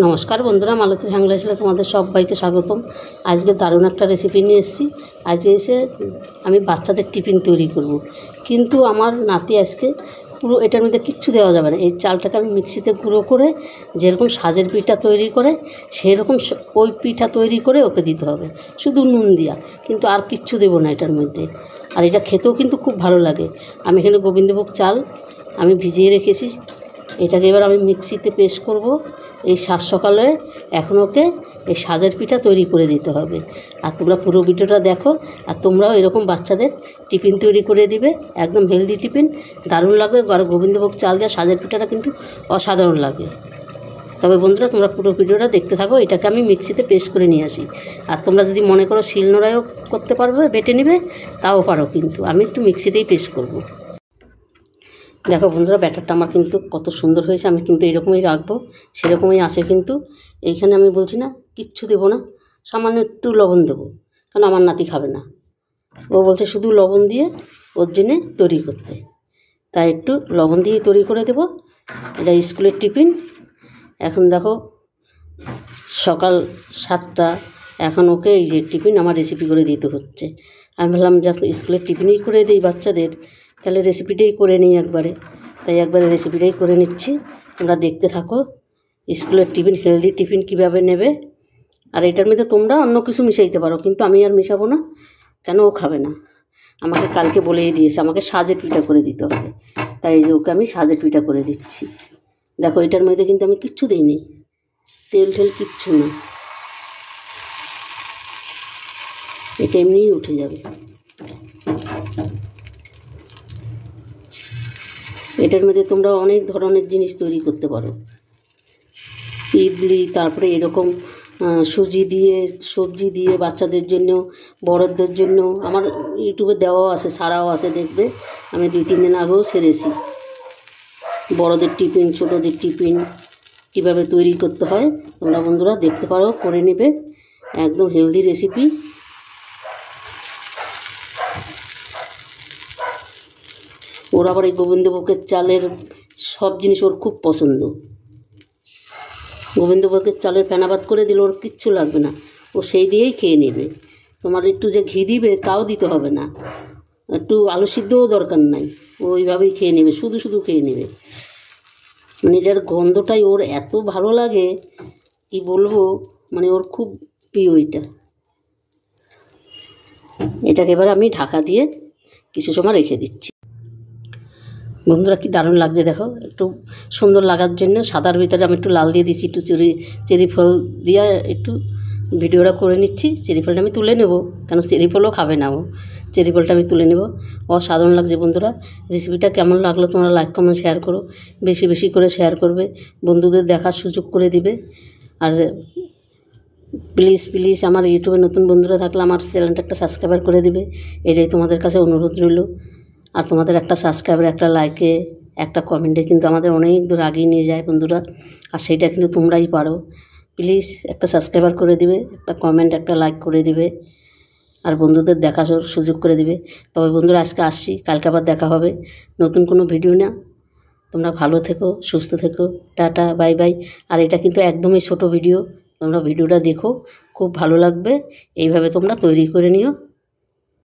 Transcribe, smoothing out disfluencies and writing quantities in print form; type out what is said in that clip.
নমস্কার বন্ধুরা, মালতী হ্যাংলাইসে তোমাদের সবাইকে স্বাগতম। আজকে দারুণ একটা রেসিপি নিয়ে এসেছি। আজকে আমি বাচ্চাদের টিফিন তৈরি করব, কিন্তু আমার নাতি আজকে পুরো এটার মধ্যে কিচ্ছু দেওয়া যাবে না। এই চালটাকে আমি মিক্সিতে গুঁড়ো করে যেরকম সাজের পিঠা তৈরি করে সেই রকম ওই পিঠা তৈরি করে ওকে দিতে হবে, শুধু নুন দিয়া, কিন্তু আর কিচ্ছু দেবো না এটার মধ্যে। আর এটা খেতেও কিন্তু খুব ভালো লাগে। আমি এখানে গোবিন্দভোগ চাল আমি ভিজিয়ে রেখেছি, এটাকে এবার আমি মিক্সিতে পেস্ট করব। এই সাজ সকালে এখন ওকে এই সাজের পিঠা তৈরি করে দিতে হবে। আর তোমরা পুরো ভিডিওটা দেখো, আর তোমরাও এরকম বাচ্চাদের টিফিন তৈরি করে দিবে, একদম হেলদি টিফিন, দারুণ লাগবে। আর গোবিন্দভোগ চাল দেওয়া সাজের পিঠাটা কিন্তু অসাধারণ লাগে। তবে বন্ধুরা তোমরা পুরো ভিডিওটা দেখতে থাকো। এটাকে আমি মিক্সিতে পেস্ট করে নিয়ে আসি। আর তোমরা যদি মনে করো শিলনোড়ায়ও করতে পারবে, বেটে নেবে, তাও পারো, কিন্তু আমি একটু মিক্সিতেই পেস্ট করব। দেখো বন্ধুরা, ব্যাটারটা আমার কিন্তু কত সুন্দর হয়েছে। আমি কিন্তু এরকমই রাখবো, সেরকমই আছে। কিন্তু এইখানে আমি বলছি না কিচ্ছু দেবো না, সামান্য একটু লবণ দেবো, কারণ আমার নাতি খাবে না। ও বলছে শুধু লবণ দিয়ে ওর জন্যে তৈরি করতে, তাই একটু লবণ দিয়ে তৈরি করে দেবো। এটা স্কুলের টিফিন। এখন দেখো সকাল 7টা, এখন ওকে এই যে টিফিন আমার রেসিপি করে দিতে হচ্ছে। আমি ভাবলাম যে স্কুলের টিফিনই করে দিই বাচ্চাদের, তাহলে রেসিপিটাই করে নিই একবারে। তাই একবারে রেসিপিটাই করে নিচ্ছি, তোমরা দেখতে থাকো। স্কুলের টিফিন, হেলদি টিফিন কীভাবে নেবে। আর এটার মধ্যে তোমরা অন্য কিছু মিশাইতে পারো, কিন্তু আমি আর মিশাবো না, কেন ও খাবে না। আমাকে কালকে বলেই দিয়েছে আমাকে সাজের পিঠা করে দিতে হবে, তাই এই যে ওকে আমি সাজের পিঠা করে দিচ্ছি। দেখো এটার মধ্যে কিন্তু আমি কিচ্ছু দিইনি, তেল ঠেল কিচ্ছু না, এটা এমনিই উঠে যাবে। এটার মধ্যে তোমরা অনেক ধরনের জিনিস তৈরি করতে পারো, ইডলি, তারপরে এরকম সুজি দিয়ে, সবজি দিয়ে, বাচ্চাদের জন্য, বড়দের জন্য। আমার ইউটিউবে দেওয়াও আছে, ছাড়াও আছে, দেখবে। আমি 2-3 দিন আগেও ছেড়েছি বড়দের টিফিন, ছোটোদের টিফিন কীভাবে তৈরি করতে হয়। তোমরা বন্ধুরা দেখতে পারো, করে নেবে, একদম হেলদি রেসিপি। ওর আবার এই গোবিন্দভোগের চালের সব জিনিস ওর খুব পছন্দ। গোবিন্দভোগের চালের ফেনাবাদ করে দিলে ওর কিচ্ছু লাগবে না, ও সেই দিয়েই খেয়ে নেবে। তোমার একটু যে ঘি দিবে তাও দিতে হবে না, একটু আলু সিদ্ধও দরকার নাই, ওইভাবেই খেয়ে নেবে, শুধু শুধু খেয়ে নেবে। মানে এটার গন্ধটাই ওর এত ভালো লাগে, কি বলবো, মানে ওর খুব প্রিয় এটা। এটাকে এবার আমি ঢাকা দিয়ে কিছু সময় রেখে দিচ্ছি। বন্ধুরা কি দারুণ লাগছে দেখো। একটু সুন্দর লাগার জন্য সাদার ভিতরে আমি একটু লাল দিয়ে দিচ্ছি, একটু চেরি ফল দিয়ে একটু ভিডিওটা করে নিচ্ছি। চেরি ফলটা আমি তুলে নেব, কেন চেরি ফলও খাবে না ও, চেরি ফলটা আমি তুলে নেব। অসাধারণ লাগছে বন্ধুরা। রেসিপিটা কেমন লাগলো তোমরা লাইক, কমেন্ট, শেয়ার করো, বেশি বেশি করে শেয়ার করবে, বন্ধুদের দেখার সুযোগ করে দিবে। আর প্লিজ প্লিজ আমার ইউটিউবে নতুন বন্ধুরা থাকলে আমার চ্যানেলটা একটা সাবস্ক্রাইবার করে দিবে, এটাই তোমাদের কাছে অনুরোধ রইল। আর তোমাদের একটা সাবস্ক্রাইবার, একটা লাইকে, একটা কমেন্টে কিন্তু আমাদের অনেক দূর আগিয়ে নিয়ে যায় বন্ধুরা। আর সেইটা কিন্তু তোমরাই পারো। প্লিজ একটা সাবস্ক্রাইবার করে দিবে, একটা কমেন্ট, একটা লাইক করে দিবে, আর বন্ধুদের দেখার সুযোগ করে দিবে। তবে বন্ধুরা আজকে আসছি, কালকে আবার দেখা হবে নতুন কোনো ভিডিও না। তোমরা ভালো থেকো, সুস্থ থেকো, টাটা, বাই বাই। আর এটা কিন্তু একদমই ছোট ভিডিও, তোমরা ভিডিওটা দেখো, খুব ভালো লাগবে। এইভাবে তোমরা তৈরি করে নিও।